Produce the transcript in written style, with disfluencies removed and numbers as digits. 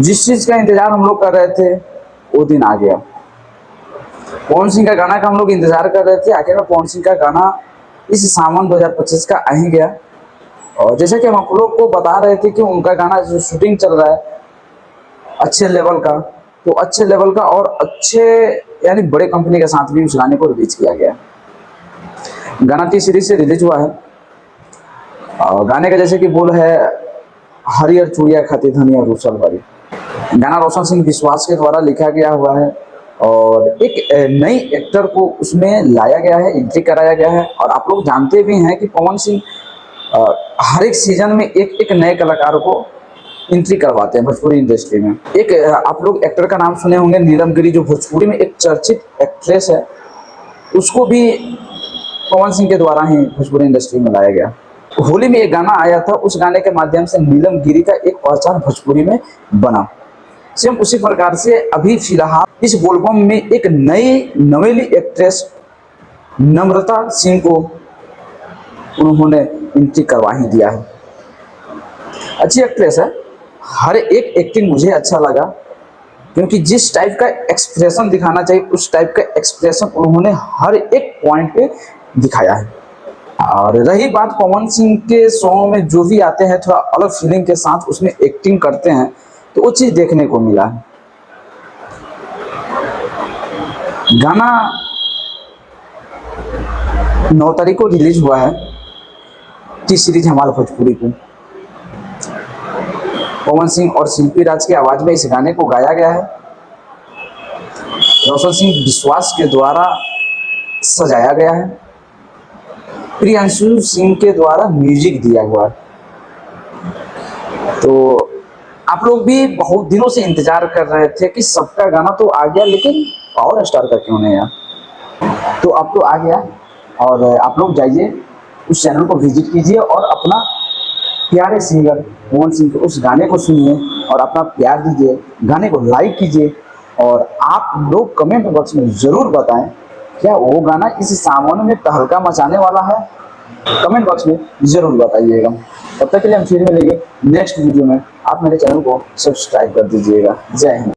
जिस चीज का इंतजार हम लोग कर रहे थे वो दिन आ गया। पवन सिंह का गाना का हम लोग इंतजार कर रहे थे, आखिर में पवन सिंह का गाना इस सावन 2025 का आ ही गया। और जैसे कि हम आप लोग को बता रहे थे कि उनका गाना जो शूटिंग चल रहा है अच्छे लेवल का, तो अच्छे लेवल का और अच्छे यानी बड़े कंपनी के साथ भी उस गाने को रिलीज किया गया। गाना टी सीरीज से रिलीज हुआ है। और गाने का जैसे कि बोल है, हरियर चूड़िया खाती धनिया रूसल वाली। गाना रोशन सिंह विश्वास के द्वारा लिखा गया हुआ है और एक नई एक्टर को उसमें लाया गया है, एंट्री कराया गया है। और आप लोग जानते भी हैं कि पवन सिंह हर एक सीजन में एक एक नए कलाकार को एंट्री करवाते हैं भोजपुरी इंडस्ट्री में। एक आप लोग एक्टर का नाम सुने होंगे, नीलम गिरी, जो भोजपुरी में एक चर्चित एक्ट्रेस है। उसको भी पवन सिंह के द्वारा ही भोजपुरी इंडस्ट्री में लाया गया। होली में एक गाना आया था, उस गाने के माध्यम से नीलम गिरी का एक पहचान भोजपुरी में बना। सेम उसी प्रकार से अभी फिलहाल इस बोलबम में एक नई नवेली एक्ट्रेस नम्रता सिंह को उन्होंने एंट्री करवा ही दिया है। अच्छी एक्ट्रेस है, हर एक एक्टिंग मुझे अच्छा लगा, क्योंकि जिस टाइप का एक्सप्रेशन दिखाना चाहिए उस टाइप का एक्सप्रेशन उन्होंने हर एक पॉइंट पे दिखाया है। और रही बात पवन सिंह के सॉन्ग में जो भी आते हैं थोड़ा अलग फीलिंग के साथ उसमें एक्टिंग करते हैं, तो वो चीज देखने को मिला है। गाना 9 तारीख को रिलीज हुआ है टी सीरीज हमारे भोजपुरी को। पवन सिंह और शिल्पी राज की आवाज में इस गाने को गाया गया है। रोशन सिंह विश्वास के द्वारा सजाया गया है। प्रियांशु सिंह के द्वारा म्यूजिक दिया हुआ है। तो आप लोग भी बहुत दिनों से इंतजार कर रहे थे कि सबका गाना तो आ गया, लेकिन पावर स्टार का क्यों नहीं आया। तो अब तो आ गया और आप लोग जाइए उस चैनल को विजिट कीजिए और अपना प्यारे सिंगर पवन सिंह के उस गाने को सुनिए और अपना प्यार दीजिए, गाने को लाइक कीजिए। और आप लोग कमेंट बॉक्स में ज़रूर बताएं क्या वो गाना इस सावन में तहलका मचाने वाला है। कमेंट बॉक्स में ज़रूर बताइएगा। तब तक के लिए हम फिर मिलेंगे नेक्स्ट वीडियो में। आप मेरे चैनल को सब्सक्राइब कर दीजिएगा। जय हिंद।